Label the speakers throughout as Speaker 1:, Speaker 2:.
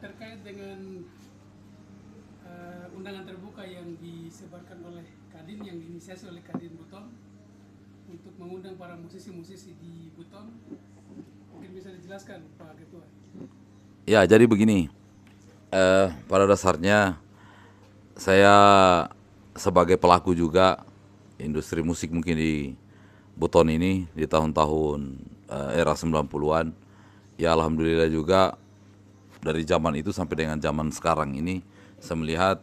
Speaker 1: terkait dengan undangan terbuka yang disebarkan oleh Kadin, yang diinisiasi oleh Kadin Buton untuk mengundang para musisi-musisi di Buton, mungkin bisa dijelaskan Pak Ketua.
Speaker 2: Ya, jadi begini. Pada dasarnya saya sebagai pelaku juga industri musik mungkin di Buton ini di tahun-tahun era 90-an. Ya alhamdulillah juga dari zaman itu sampai dengan zaman sekarang ini saya melihat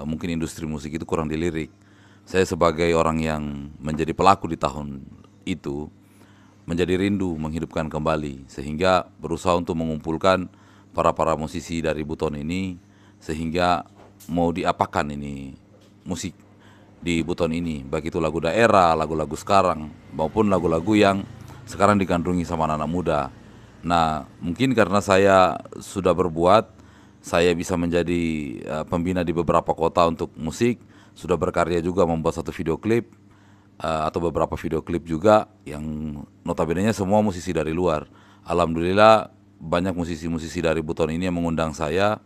Speaker 2: mungkin industri musik itu kurang dilirik. Saya sebagai orang yang menjadi pelaku di tahun itu menjadi rindu menghidupkan kembali sehingga berusaha untuk mengumpulkan para musisi dari Buton ini sehingga mau diapakan ini musik di Buton ini, baik itu lagu daerah, lagu-lagu sekarang maupun lagu-lagu yang sekarang digandrungi sama anak-anak muda. Nah, mungkin karena saya sudah berbuat, saya bisa menjadi pembina di beberapa kota untuk musik, sudah berkarya juga membuat satu video klip atau beberapa video klip juga yang notabene semua musisi dari luar. Alhamdulillah banyak musisi-musisi dari Buton ini yang mengundang saya,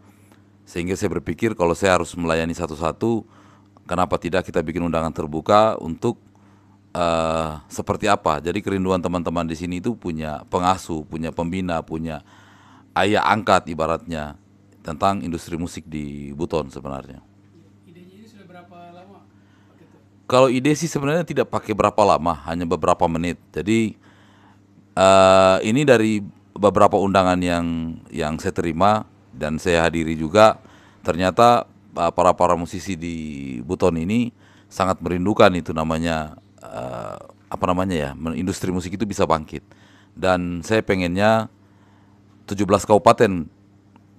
Speaker 2: sehingga saya berpikir kalau saya harus melayani satu-satu, kenapa tidak kita bikin undangan terbuka untuk seperti apa. Jadi kerinduan teman-teman di sini itu punya pengasuh, punya pembina, punya ayah angkat ibaratnya tentang industri musik di Buton sebenarnya.
Speaker 1: Idenya ini sudah berapa lama Pak Ketua?
Speaker 2: Kalau ide sih sebenarnya tidak pakai berapa lama, hanya beberapa menit. Jadi ini dari beberapa undangan yang saya terima dan saya hadiri juga, ternyata para musisi di Buton ini sangat merindukan itu namanya apa namanya ya, industri musik itu bisa bangkit. Dan saya pengennya 17 kabupaten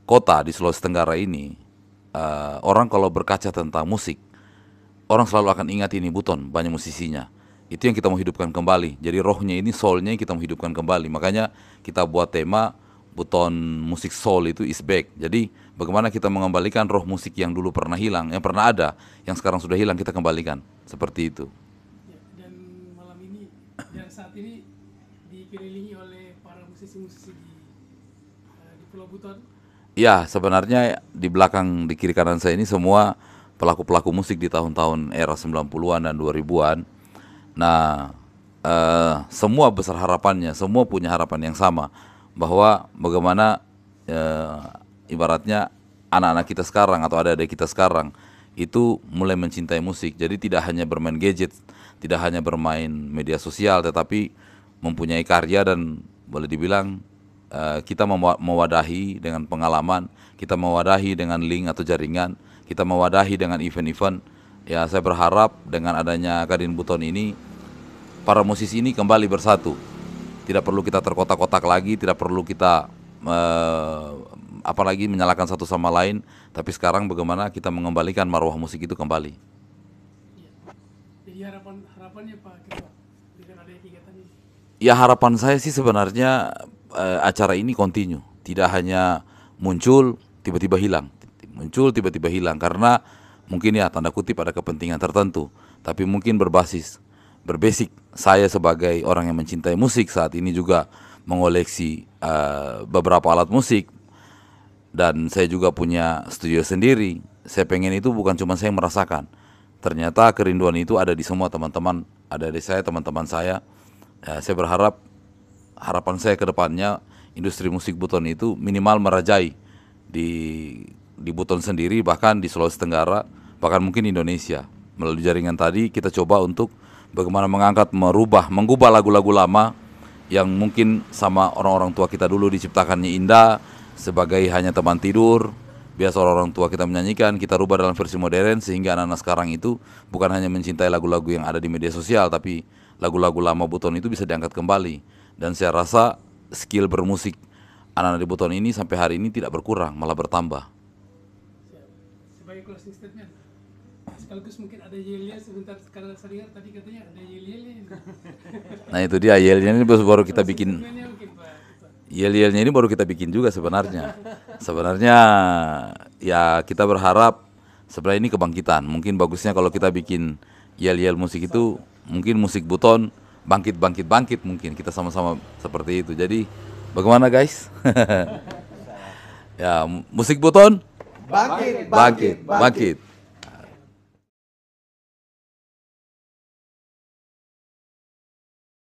Speaker 2: kota di Sulawesi Tenggara ini orang kalau berkaca tentang musik, orang selalu akan ingat ini Buton, banyak musisinya. Itu yang kita mau hidupkan kembali. Jadi rohnya ini, soulnya kita mau hidupkan kembali. Makanya kita buat tema Buton Musik Soul itu is back. Jadi bagaimana kita mengembalikan roh musik yang dulu pernah hilang, yang pernah ada, yang sekarang sudah hilang kita kembalikan. Seperti itu.
Speaker 1: Ya, dan malam ini dan saat ini dikelilingi oleh para musisi-musisi di Pulau Buton.
Speaker 2: Ya, sebenarnya di belakang, di kiri kanan saya ini semua pelaku-pelaku musik di tahun-tahun era 90-an dan 2000-an. Nah, semua besar harapannya, semua punya harapan yang sama bahwa bagaimana ibaratnya anak-anak kita sekarang atau adik-adik kita sekarang itu mulai mencintai musik. Jadi tidak hanya bermain gadget, tidak hanya bermain media sosial, tetapi mempunyai karya dan boleh dibilang kita mewadahi dengan pengalaman, kita mewadahi dengan link atau jaringan, kita mewadahi dengan event-event. Ya, saya berharap dengan adanya Kadin Buton ini, para musisi ini kembali bersatu. Tidak perlu kita terkotak-kotak lagi, tidak perlu kita apalagi menyalahkan satu sama lain, tapi sekarang bagaimana kita mengembalikan marwah musik itu kembali.
Speaker 1: Ya. Jadi harapannya Pak Ketua dengan adanya kegiatan ini.
Speaker 2: Ya harapan saya sih sebenarnya acara ini kontinu, tidak hanya muncul tiba-tiba hilang, muncul tiba-tiba hilang karena mungkin ya tanda kutip ada kepentingan tertentu, tapi mungkin berbasic saya sebagai orang yang mencintai musik saat ini juga mengoleksi beberapa alat musik dan saya juga punya studio sendiri. Saya pengen itu bukan cuma saya yang merasakan, ternyata kerinduan itu ada di semua teman-teman, ada di saya, teman-teman saya. Saya berharap harapan saya ke depannya industri musik Buton itu minimal merajai di Buton sendiri, bahkan di Sulawesi Tenggara, bahkan mungkin Indonesia. Melalui jaringan tadi kita coba untuk bagaimana mengangkat, mengubah lagu-lagu lama yang mungkin sama orang-orang tua kita dulu diciptakannya indah sebagai hanya teman tidur. Biasa orang tua kita menyanyikan, kita rubah dalam versi modern sehingga anak-anak sekarang itu bukan hanya mencintai lagu-lagu yang ada di media sosial, tapi lagu-lagu lama Buton itu bisa diangkat kembali. Dan saya rasa skill bermusik anak-anak di Buton ini sampai hari ini tidak berkurang, malah bertambah.
Speaker 1: Siap. Sebagai closing statement, sekaligus mungkin ada yel-yel sebentar, karena saya dengar tadi katanya ada yel-yelnya ini.
Speaker 2: Nah itu dia, yel-yelnya ini baru kita
Speaker 1: Closing
Speaker 2: bikin.
Speaker 1: statementnya mungkin Pak Ketua.
Speaker 2: Yel-yelnya ini baru kita bikin juga sebenarnya. Sebenarnya ya kita berharap sebenarnya ini kebangkitan. Mungkin bagusnya kalau kita bikin yel-yel musik itu, mungkin musik Buton bangkit mungkin kita sama-sama seperti itu. Jadi bagaimana guys? Ya, musik Buton
Speaker 3: Bangkit,
Speaker 2: bangkit, bangkit.